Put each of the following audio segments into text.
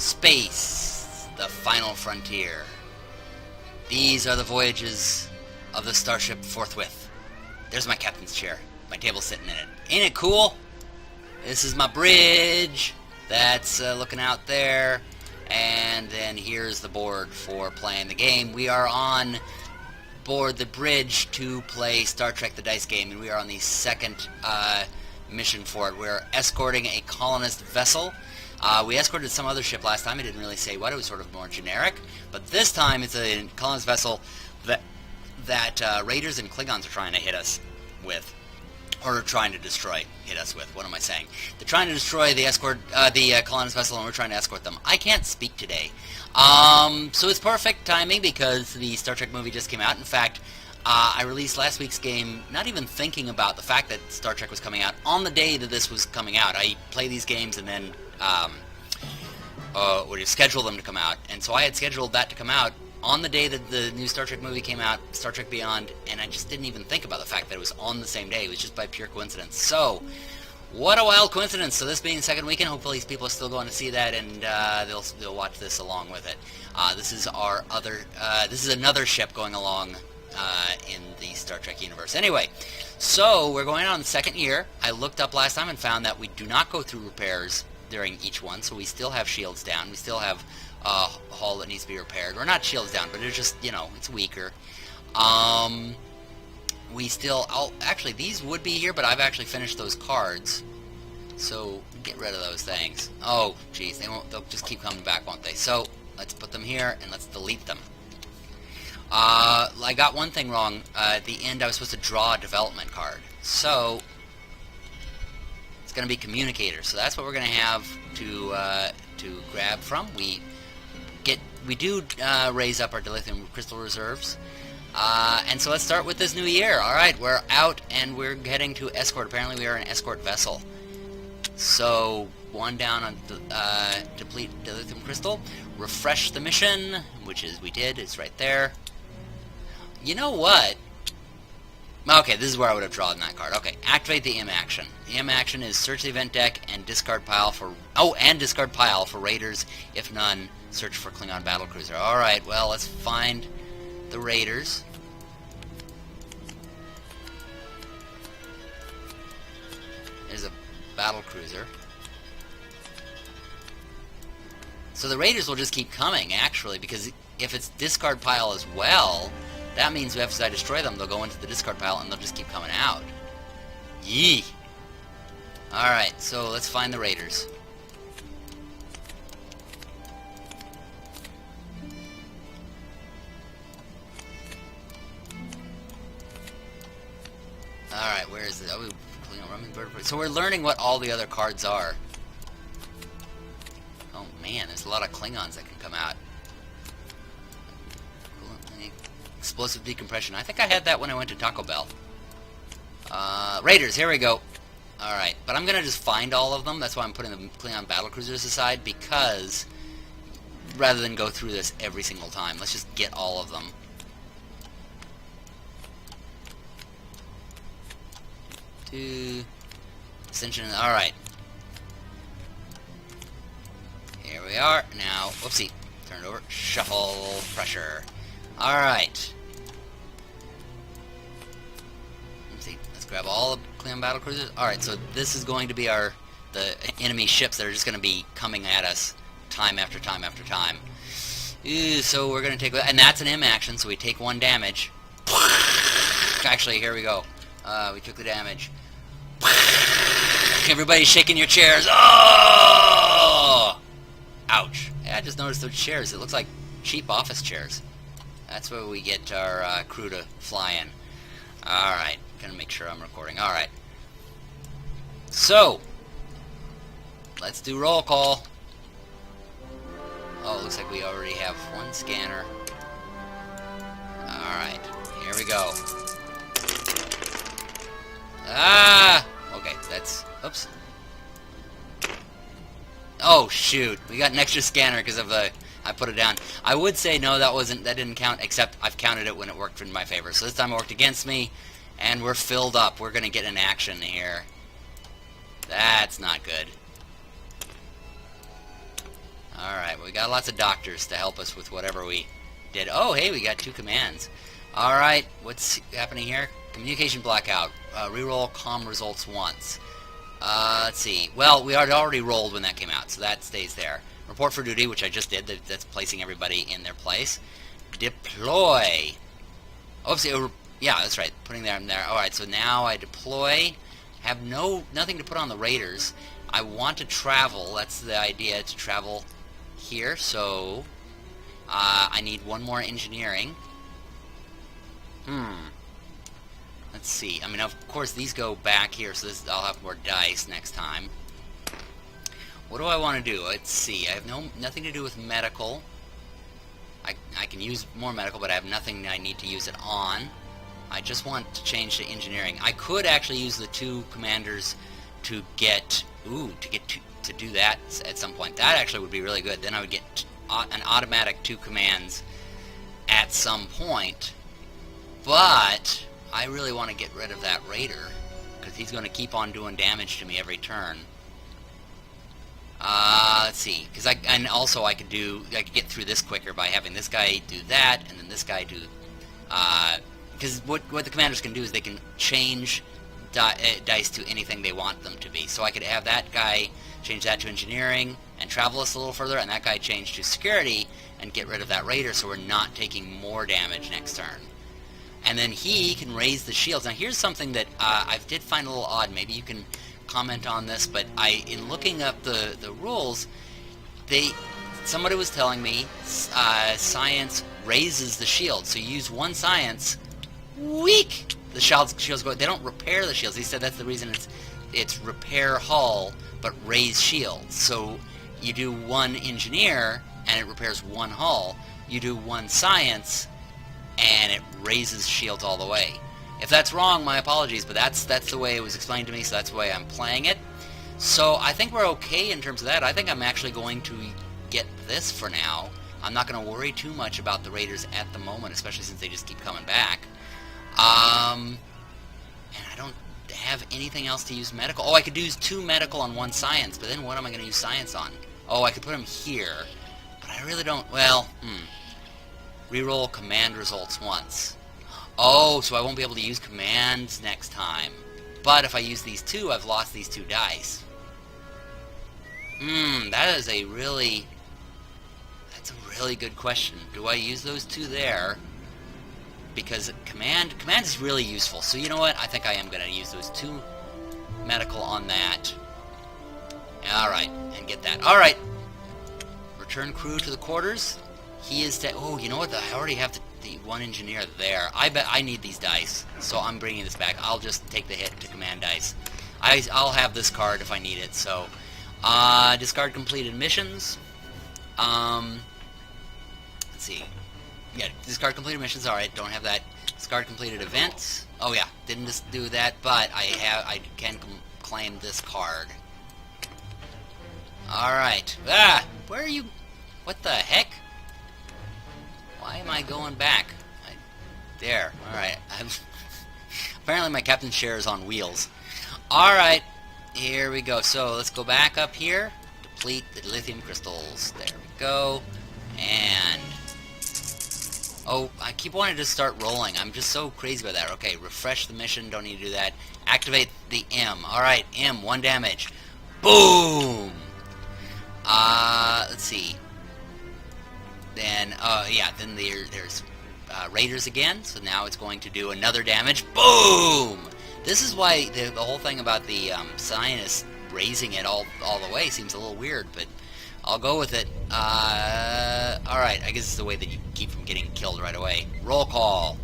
Space, the final frontier. These are the voyages of the starship Forthwith. There's my captain's chair. My table's sitting in it. Ain't it cool? This is my bridge. That's looking out there. And then here's the board for playing the game. We are on board the bridge to play Star Trek the Dice game, and we are on the second mission for it. We're escorting a colonist vessel. We escorted some other ship last time. I didn't really say what. It was sort of more generic. But this time it's a colonist vessel that Raiders and Klingons are trying to hit us with. Or trying to destroy. Hit us with. What am I saying? They're trying to destroy the colonist vessel, and we're trying to escort them. I can't speak today. So it's perfect timing because the Star Trek movie just came out. In fact, I released last week's game not even thinking about the fact that Star Trek was coming out on the day that this was coming out. I play these games and then would schedule them to come out. And so I had scheduled that to come out on the day that the new Star Trek movie came out, Star Trek Beyond, and I just didn't even think about the fact that it was on the same day. It was just by pure coincidence. So, what a wild coincidence. So this being the second weekend, hopefully people are still going to see that, and they'll watch this along with it. This is our other, this is another ship going along in the Star Trek universe. Anyway, so we're going on the second year. I looked up last time and found that we do not go through repairs during each one, so we still have shields down. We still have hull that needs to be repaired. Or not shields down, but it's just, you know, it's weaker. We still, actually, these would be here, but I've actually finished those cards. So, get rid of those things. Oh, geez, they'll just keep coming back, won't they? So, let's put them here, and let's delete them. I got one thing wrong. At the end, I was supposed to draw a development card. So, it's going to be communicator. So that's what we're going to have to grab from. We do raise up our dilithium crystal reserves. And so let's start with this new year. Alright, we're out and we're heading to Escort. Apparently we are an escort vessel. So, one down on deplete dilithium crystal. Refresh the mission, which is we did. It's right there. You know what? Okay, this is where I would have drawn that card. Okay, activate the M action. The M action is search the event deck and discard pile for... Oh, and discard pile for Raiders. If none, search for Klingon battlecruiser. Alright, well, let's find the Raiders. There's a battlecruiser. So the Raiders will just keep coming, actually, because if it's discard pile as well, that means if I destroy them, they'll go into the discard pile and they'll just keep coming out. Yee! Alright, so let's find the Raiders. Alright, where is it? Oh, so we're learning what all the other cards are. Oh man, there's a lot of Klingons that can come out. Explosive decompression. I think I had that when I went to Taco Bell. Raiders, here we go. Alright, but I'm going to just find all of them. That's why I'm putting the Klingon battlecruisers aside, because rather than go through this every single time, let's just get all of them. Ascension. Alright. Here we are. Now, whoopsie. Turn it over. Shuffle. Pressure. Alright. Let's see. Let's grab all the Klingon battlecruisers. Alright, so this is going to be the enemy ships that are just going to be coming at us time after time after time. So we're going to take... And that's an M action, so we take 1 damage. Actually, here we go. We took the damage. Everybody's shaking your chairs. Oh! Ouch. Yeah, I just noticed those chairs. It looks like cheap office chairs. That's where we get our crew to fly in. Alright. Gonna make sure I'm recording. Alright. So, let's do roll call. Oh, it looks like we already have 1 scanner. Alright. Here we go. Ah! Okay, that's... Oops. Oh, shoot. We got an extra scanner because of the... I put it down. I would say no, that didn't count, except I've counted it when it worked in my favor. So this time it worked against me, and we're filled up. We're going to get an action here. That's not good. Alright, well, we got lots of doctors to help us with whatever we did. Oh, hey, we got 2 commands. Alright, what's happening here? Communication blackout. Reroll comm results once. Let's see. Well, we had already rolled when that came out, so that stays there. Report for duty, which I just did. That's placing everybody in their place. Deploy. Oopsie, yeah, that's right. Putting them there. Alright, so now I deploy. Have nothing to put on the raiders. I want to travel. That's the idea, to travel here. So I need 1 more engineering. Let's see. I mean, of course, these go back here, so I'll have more dice next time. What do I want to do? Let's see. I have nothing to do with medical. I can use more medical, but I have nothing I need to use it on. I just want to change to engineering. I could actually use the 2 commanders to get to do that at some point. That actually would be really good. Then I would get an automatic 2 commands at some point. But I really want to get rid of that raider, because he's going to keep on doing damage to me every turn. Let's see, because and also I could get through this quicker by having this guy do that, and then this guy do, because what the commanders can do is they can change dice to anything they want them to be. So I could have that guy change that to engineering and travel us a little further, and that guy change to security and get rid of that raider, so we're not taking more damage next turn. And then he can raise the shields. Now here's something that I did find a little odd. Maybe you can comment on this, but in looking up the rules, somebody was telling me science raises the shield. So you use 1 science, weak! The shields go. They don't repair the shields. He said that's the reason it's repair hull, but raise shields. So you do 1 engineer, and it repairs 1 hull. You do 1 science, and it raises shields all the way. If that's wrong, my apologies, but that's the way it was explained to me, so that's the way I'm playing it. So I think we're okay in terms of that. I think I'm actually going to get this for now. I'm not going to worry too much about the raiders at the moment, especially since they just keep coming back. And I don't have anything else to use medical. Oh, I could use 2 medical on 1 science, but then what am I going to use science on? Oh, I could put them here, but I really don't. Well, reroll command results once. Oh, so I won't be able to use commands next time. But if I use these 2, I've lost these 2 dice. That is a really... That's a really good question. Do I use those 2 there? Because command is really useful. So you know what? I think I am going to use those 2 medical on that. Alright, and get that. Alright. Return crew to the quarters. He is oh, you know what? I already have the 1 engineer there. I bet I need these dice, so I'm bringing this back. I'll just take the hit to command dice. I'll have this card if I need it. So, discard completed missions. Let's see. Yeah, discard completed missions. All right, don't have that. Discard completed events. Oh yeah, didn't just do that, but I can claim this card. All right. Where are you? What the heck? Why am I going back? There. Alright. Apparently my captain's chair is on wheels. Alright. Here we go. So let's go back up here. Deplete the lithium crystals. There we go. And... oh, I keep wanting to start rolling. I'm just so crazy about that. Okay, refresh the mission. Don't need to do that. Activate the M. Alright, M. 1 damage. Boom! Let's see. Then, yeah, then there's raiders again, so now it's going to do another damage. Boom! This is why the whole thing about the scientist raising it all the way seems a little weird, but I'll go with it. Alright, I guess it's the way that you keep from getting killed right away. Roll call.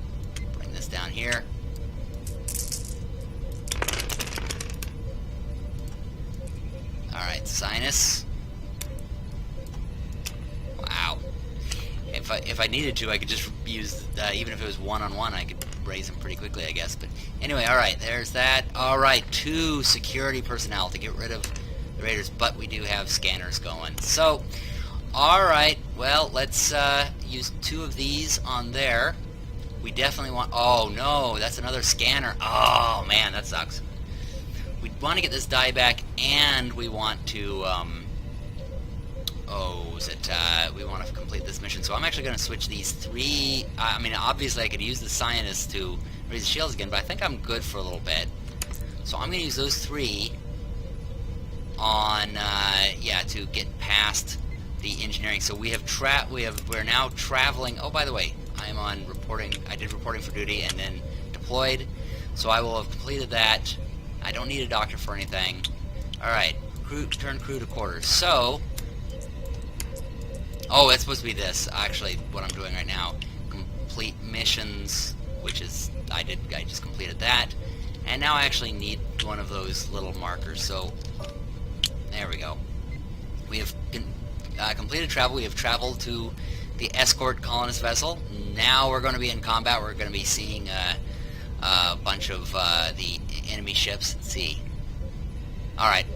Bring this down here. Alright, Sinus. Wow. If I needed to, I could just use, even if it was 1-on-1, I could raise him pretty quickly, I guess. But anyway, alright, there's that. Alright, 2 security personnel to get rid of the raiders, but we do have scanners going. So, alright, well, let's use 2 of these on there. We definitely want... oh, no, that's another scanner. Oh, man, that sucks. We want to get this die back, and we want to Oh, is it, we want to complete this mission. So I'm actually going to switch these 3, I mean, obviously I could use the scientists to raise the shields again, but I think I'm good for a little bit. So I'm going to use those 3 on, yeah, to get past the engineering. So we're now traveling. Oh, by the way, I am on reporting. I did reporting for duty and then deployed. So I will have completed that. I don't need a doctor for anything. Alright, turn crew to quarters. So, oh, that's supposed to be this. Actually, what I'm doing right now. Complete missions, which is, I just completed that. And now I actually need one of those little markers. So, there we go. We have completed travel. We have traveled to the Escort colonist vessel. Now we're going to be in combat. We're going to be seeing a bunch of the enemy ships. Let's see. Alright.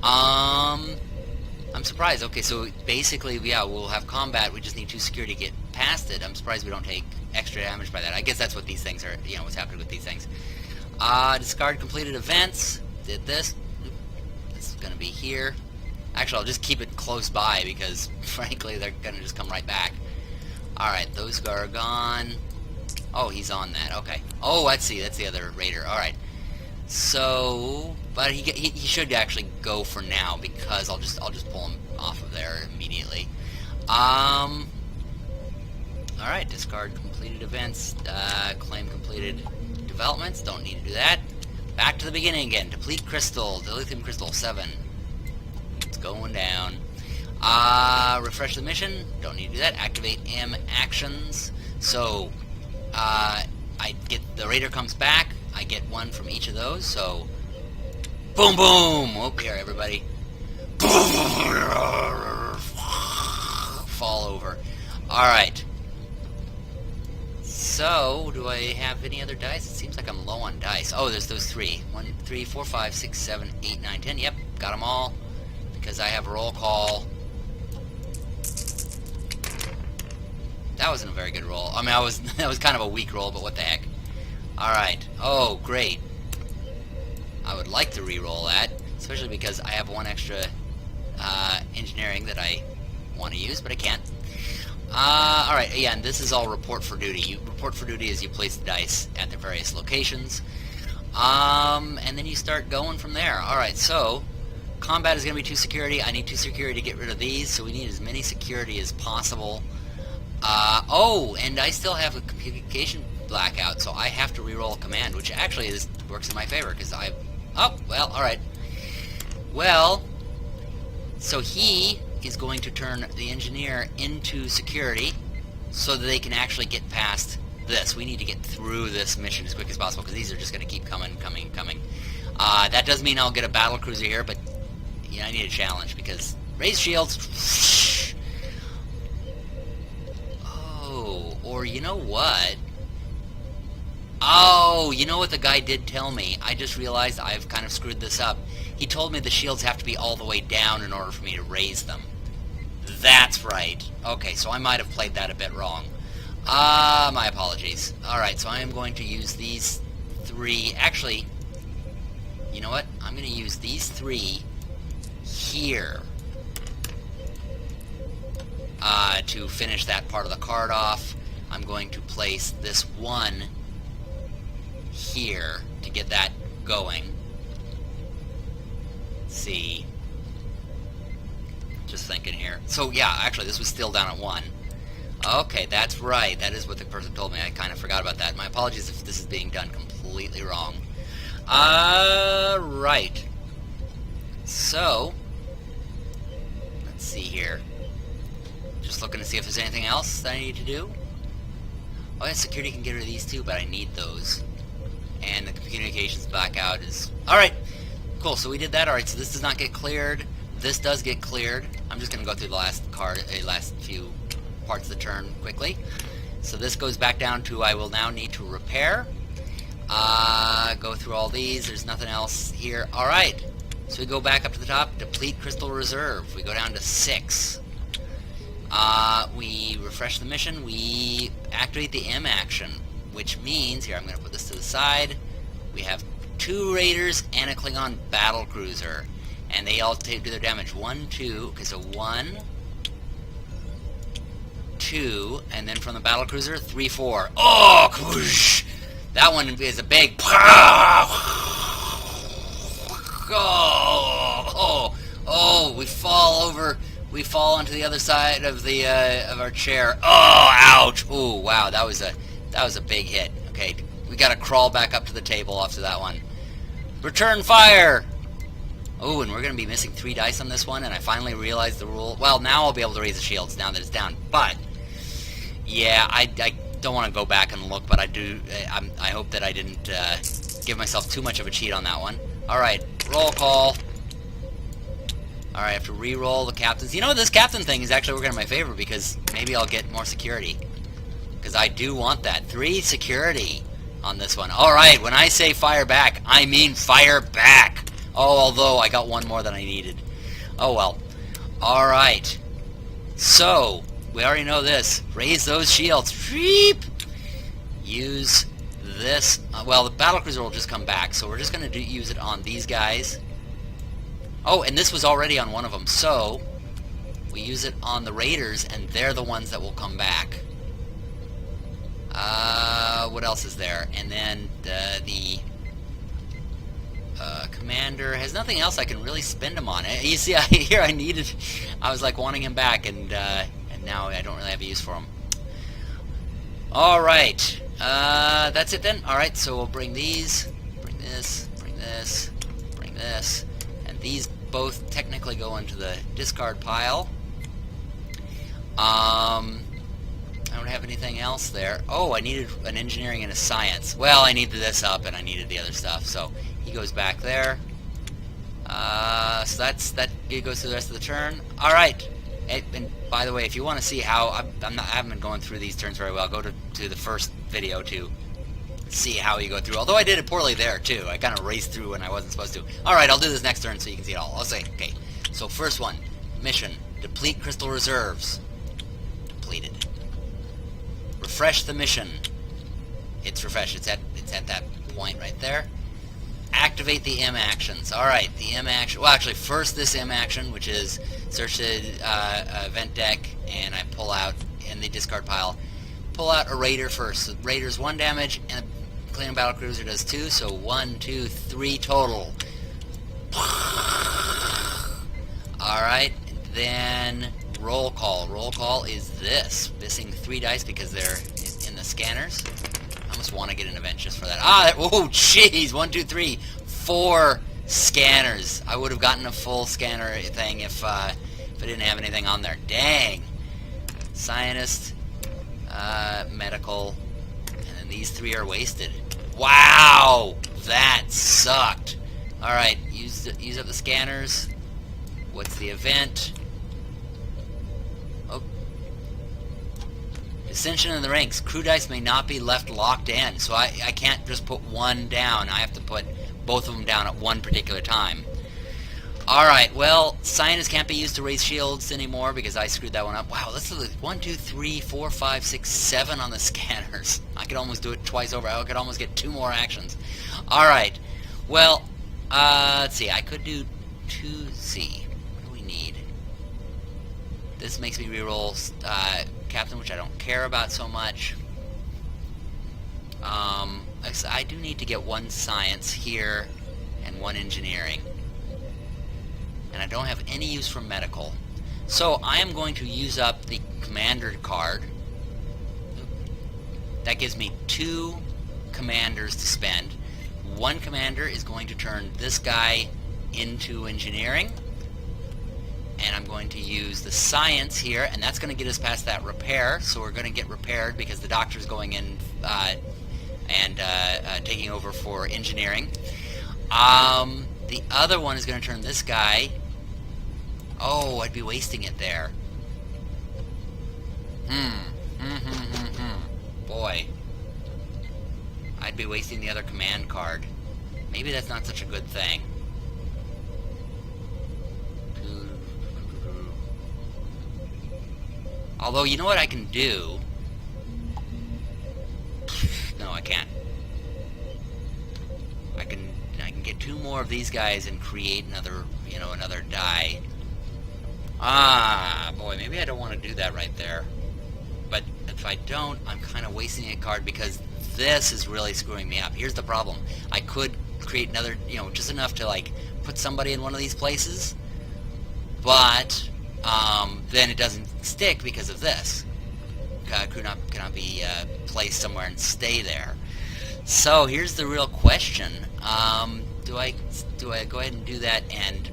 I'm surprised. Okay, so basically, yeah, we'll have combat. We just need 2 security to get past it. I'm surprised we don't take extra damage by that. I guess that's what these things are, you know, what's happening with these things. Discard completed events. Did this. This is going to be here. Actually, I'll just keep it close by because, frankly, they're going to just come right back. Alright, those are gone. Oh, he's on that. Okay. Oh, let's see. That's the other raider. Alright. So, but he should actually go for now because I'll just pull him off of there immediately. Alright, discard completed events, claim completed developments, don't need to do that. Back to the beginning again. Deplete crystal, dilithium crystal 7. It's going down. Refresh the mission, don't need to do that. Activate M actions. So, the raider comes back. I get 1 from each of those, so boom, boom! Oh, here, everybody. Fall over. Alright. So, do I have any other dice? It seems like I'm low on dice. Oh, there's those 3. 1, 3, 4, 5, 6, 7, 8, 9, 10. Yep, got them all. Because I have a roll call. That wasn't a very good roll. I mean, that was kind of a weak roll, but what the heck. Alright. Oh, great. I would like to re-roll that, especially because I have 1 extra engineering that I want to use, but I can't. Alright, yeah, and this is all report for duty. You report for duty as you place the dice at the various locations. And then you start going from there. Alright, so, combat is going to be 2 security. I need 2 security to get rid of these, so we need as many security as possible. Oh, and I still have a communication blackout, so I have to reroll a command, which actually works in my favor, because oh, well, alright. Well, so he is going to turn the engineer into security, so that they can actually get past this. We need to get through this mission as quick as possible, because these are just going to keep coming. That does mean I'll get a battle cruiser here, but, yeah, I need a challenge, because raise shields. Oh, or you know what? Oh, you know what the guy did tell me? I just realized I've kind of screwed this up. He told me the shields have to be all the way down in order for me to raise them. That's right. Okay, so I might have played that a bit wrong. My apologies. Alright, so I am going to use these 3. Actually, you know what? I'm going to use these 3 here to finish that part of the card off. I'm going to place this 1 here to get that going. Let's see. Just thinking here. So yeah, actually this was still down at 1. Okay, that's right. That is what the person told me. I kind of forgot about that. My apologies if this is being done completely wrong. Right. So, let's see here. Just looking to see if there's anything else that I need to do. Oh yeah, security can get rid of these too, but I need those. And the communications blackout is... Alright, cool, so we did that. Alright, so this does not get cleared. This does get cleared. I'm just going to go through the last few parts of the turn quickly. So this goes back down to I will now need to repair. Go through all these. There's nothing else here. Alright, so we go back up to the top. Deplete crystal reserve. We go down to 6. We refresh the mission. We activate the M action, which means, here I'm going to put this to the side, we have 2 raiders and a Klingon battle cruiser, and they all do their damage. 1, 2, okay, so 1, 2, and then from the battlecruiser, 3, 4. Oh, whoosh! That one is a big. Oh, we fall over. We fall onto the other side of the of our chair. Oh, ouch! Oh, wow, that was a big hit. Okay, we gotta crawl back up to the table after that one. Return fire! Oh, and we're gonna be missing 3 dice on this one, and I finally realized the rule. Well, now I'll be able to raise the shields now that it's down. But yeah, I don't want to go back and look, but I do. I hope that I didn't give myself too much of a cheat on that one. All right, roll call. All right, I have to re-roll the captains. You know, this captain thing is actually working in my favor because maybe I'll get more security. Because I do want that. 3 security on this one. All right, when I say fire back, I mean fire back. Oh, although I got 1 more than I needed. Oh, well. All right. So, we already know this. Raise those shields. Reep! Use this. Well, the battlecruiser will just come back, so we're just going to use it on these guys. Oh, and this was already on one of them, so we use it on the raiders, and they're the ones that will come back. What else is there? And then the commander has nothing else I can really spend him on. You see, I was like wanting him back, and now I don't really have a use for him. All right, that's it then. All right, so we'll bring these, bring this, bring this, bring this. These both technically go into the discard pile. I don't have anything else there. Oh, I needed an engineering and a science. Well, I needed this up, and I needed the other stuff, so he goes back there. So that goes through the rest of the turn. All right. And by the way, if you want to see how I haven't been going through these turns very well, go to the first video to see how you go through. Although I did it poorly there too. I kind of raced through when I wasn't supposed to. Alright, I'll do this next turn so you can see it all. I'll say, okay, so first one, mission, deplete crystal reserves. Depleted. Refresh the mission. It's refreshed. It's at that point right there. Activate the M actions. Alright, the M action. Well, actually, first this M action, which is search the event deck, and I pull out in the discard pile. Pull out a raider first. So raider's 1 damage, and the Clean Battlecruiser does 2, so 1, 2, 3 total. Alright, then roll call. Roll call is this. Missing 3 dice because they're in the scanners. I almost want to get an event just for that. Oh, jeez! 1, 2, 3, 4 scanners. I would have gotten a full scanner thing if I didn't have anything on there. Dang! Scientist. Medical, and then these 3 are wasted. Wow, that sucked. All right, use up the scanners. What's the event? Oh, dissension in the ranks. Crew dice may not be left locked in, so I can't just put 1 down. I have to put both of them down at one particular time. Alright, well, scientists can't be used to raise shields anymore because I screwed that one up. Wow, let's look at 1, 2, 3, 4, 5, 6, 7 on the scanners. I could almost do it twice over. I could almost get 2 more actions. Alright, well, let's see. I could do 2C. What do we need? This makes me reroll Captain, which I don't care about so much. I do need to get 1 science here and 1 engineering. And I don't have any use for medical. So I am going to use up the commander card. That gives me 2 commanders to spend. 1 commander is going to turn this guy into engineering. And I'm going to use the science here, and that's going to get us past that repair. So we're going to get repaired because the doctor's going in and taking over for engineering. The other one is going to turn this guy. Oh, I'd be wasting it there. Boy. I'd be wasting the other command card. Maybe that's not such a good thing. Although, you know what I can do? No, I can't. I can get 2 more of these guys and create another, another die. Ah, boy, maybe I don't want to do that right there. if I don't, I'm kind of wasting a card because this is really screwing me up. Here's the problem. I could create another, just enough to like put somebody in one of these places, but then it doesn't stick because of this. Cannot be placed somewhere and stay there. So here's the real question. Do I go ahead and do that and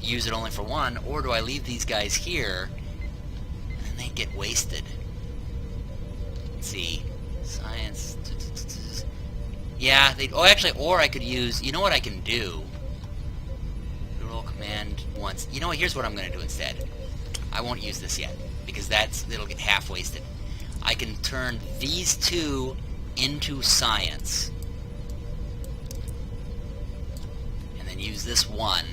use it only for one, or do I leave these guys here and they get wasted? Let's see. Science. Yeah, or I could use, you know what I can do? Roll command once. You know what, here's what I'm going to do instead. I won't use this yet, because it'll get half wasted. I can turn these two into science. And then use this one.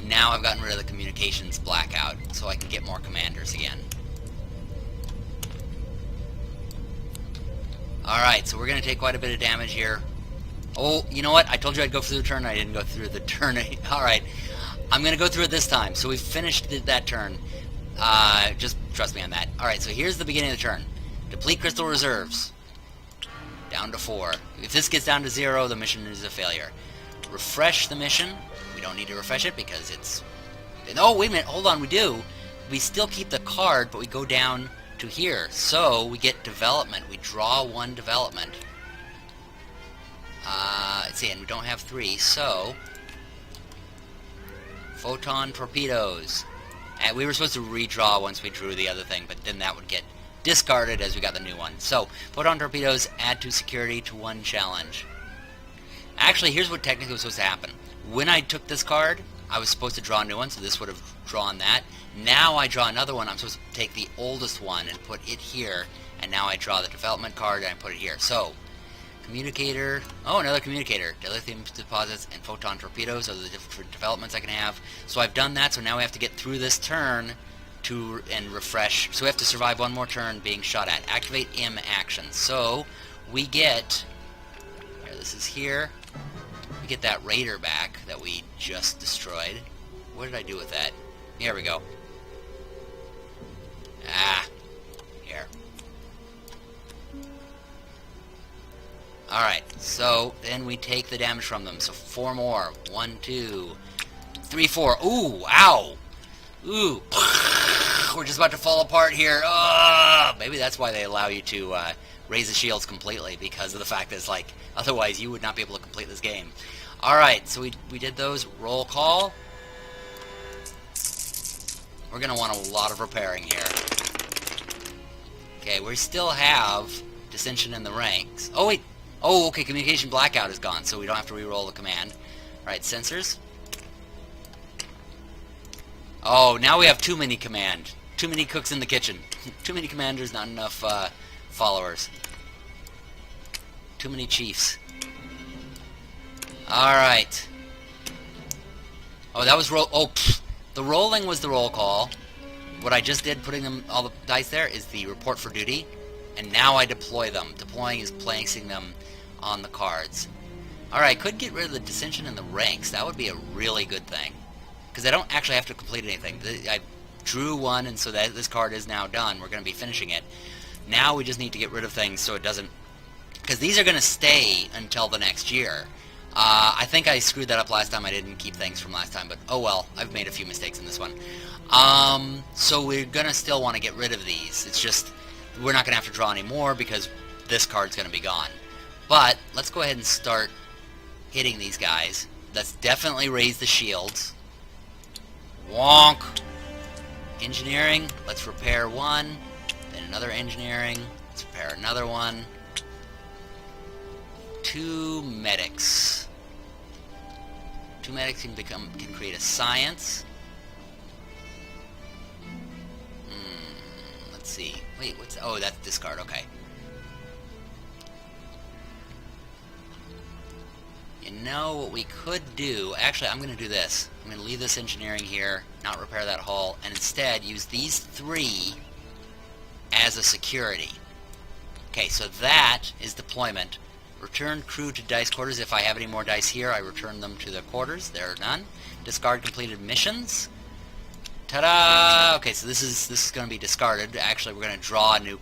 Now I've gotten rid of the communications blackout, so I can get more commanders again. Alright, so we're going to take quite a bit of damage here. Oh, you know what? I told you I'd go through the turn. I didn't go through the turn. Alright, I'm going to go through it this time. So we've finished that turn. Just trust me on that. Alright, so here's the beginning of the turn. Deplete crystal reserves. Down to 4. If this gets down to 0, the mission is a failure. Refresh the mission. We don't need to refresh it because it's... Oh, wait a minute. Hold on, we do. We still keep the card, but we go down to here. So, we get development. We draw 1 development. Let's see, and we don't have 3, so... Photon torpedoes. And we were supposed to redraw once we drew the other thing, but then that would get discarded as we got the new one. So, photon torpedoes, add to security to 1 challenge. Actually, here's what technically was supposed to happen. When I took this card, I was supposed to draw a new one, so this would have drawn that. Now I draw another one. I'm supposed to take the oldest one and put it here, and now I draw the development card and I put it here. So, communicator. Oh, another communicator. Dilithium deposits and photon torpedoes are the different developments I can have. So I've done that, so now we have to get through this turn and refresh. So we have to survive 1 more turn being shot at. Activate M action. So we get... Here, this is here. We get that raider back that we just destroyed. What did I do with that? Here we go. Here. Alright, so then we take the damage from them. So 4 more. 1, 2, 3, 4. Ooh, ow! Ooh. We're just about to fall apart here. Maybe that's why they allow you to raise the shields completely, because of the fact that it's like, otherwise you would not be able to complete this game. Alright, so we did those. Roll call. We're going to want a lot of repairing here. Okay, we still have dissension in the ranks. Oh, wait. Oh, okay, communication blackout is gone, so we don't have to re-roll the command. Alright, sensors. Oh, now we have too many command. Too many cooks in the kitchen. Too many commanders, not enough followers. Too many chiefs. Alright. Oh, that was roll... Oh, the rolling was the roll call. What I just did, putting them all the dice there, is the report for duty. And now I deploy them. Deploying is placing them on the cards. Alright, could get rid of the dissension in the ranks. That would be a really good thing. Because I don't actually have to complete anything. I drew one, and so that this card is now done. We're going to be finishing it. Now we just need to get rid of things so it doesn't... Because these are going to stay until the next year. I think I screwed that up last time. I didn't keep things from last time, but oh well. I've made a few mistakes in this one. So we're going to still want to get rid of these. It's just, we're not going to have to draw any more because this card's going to be gone. But, let's go ahead and start hitting these guys. Let's definitely raise the shields. Wonk! Engineering, let's repair 1. Then another engineering. Let's repair another one. 2 medics. 2 medics can create a science. Let's see. Wait, what's... Oh, that's discard, okay. You know what we could do... Actually, I'm going to do this. I'm going to leave this engineering here, not repair that hull, and instead use these 3 as a security. Okay, so that is deployment. Return crew to dice quarters. If I have any more dice here, I return them to the quarters. There are none. Discard completed missions. Ta-da! Okay, so this is going to be discarded. Actually, we're going to draw a new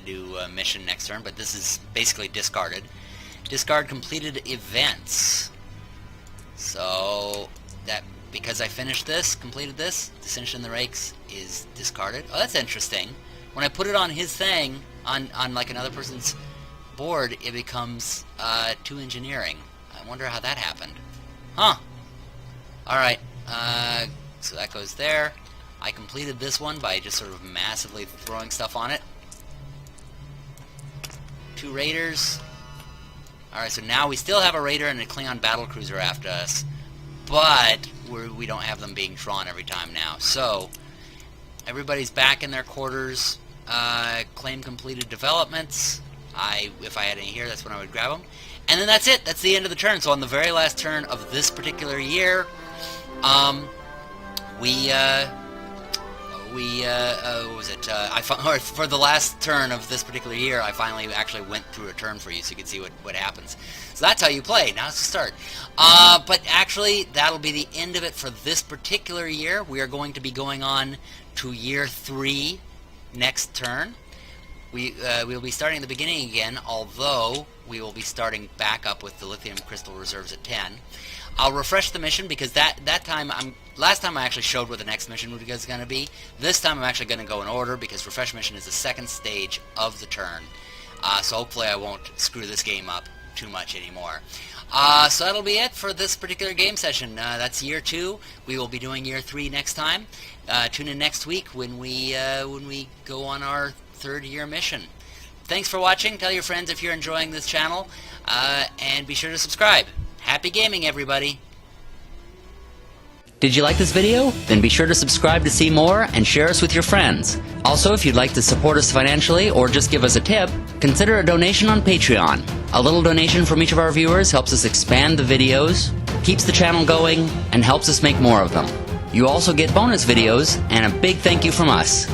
do a mission next turn, but this is basically discarded. Discard completed events. So that because I finished this, completed this, Dissension in the Rakes is discarded. Oh, that's interesting. When I put it on his thing, on like another person's board, it becomes 2 engineering. I wonder how that happened. Huh. Alright, so that goes there. I completed this one by just sort of massively throwing stuff on it. 2 raiders. Alright, so now we still have a raider and a Klingon battlecruiser after us, but we don't have them being drawn every time now. So, everybody's back in their quarters. Claim completed developments. If I had any here, that's when I would grab them. And then that's it. That's the end of the turn. So on the very last turn of this particular year, what was it? Or for the last turn of this particular year, I finally actually went through a turn for you, so you can see what happens. So that's how you play. Now it's the start. But actually, that'll be the end of it for this particular year. We are going to be going on to year 3 next turn. We'll be starting at the beginning again, although we will be starting back up with the lithium crystal reserves at 10. I'll refresh the mission because last time I actually showed what the next mission was going to be. This time I'm actually going to go in order because refresh mission is the second stage of the turn. So hopefully I won't screw this game up too much anymore. So that'll be it for this particular game session. That's year 2. We will be doing year 3 next time. Tune in next week when we go on our 3rd year mission. Thanks for watching. Tell your friends if you're enjoying this channel, and be sure to subscribe. Happy gaming, everybody! Did you like this video? Then be sure to subscribe to see more and share us with your friends. Also, if you'd like to support us financially or just give us a tip, consider a donation on Patreon. A little donation from each of our viewers helps us expand the videos, keeps the channel going, and helps us make more of them. You also get bonus videos and a big thank you from us.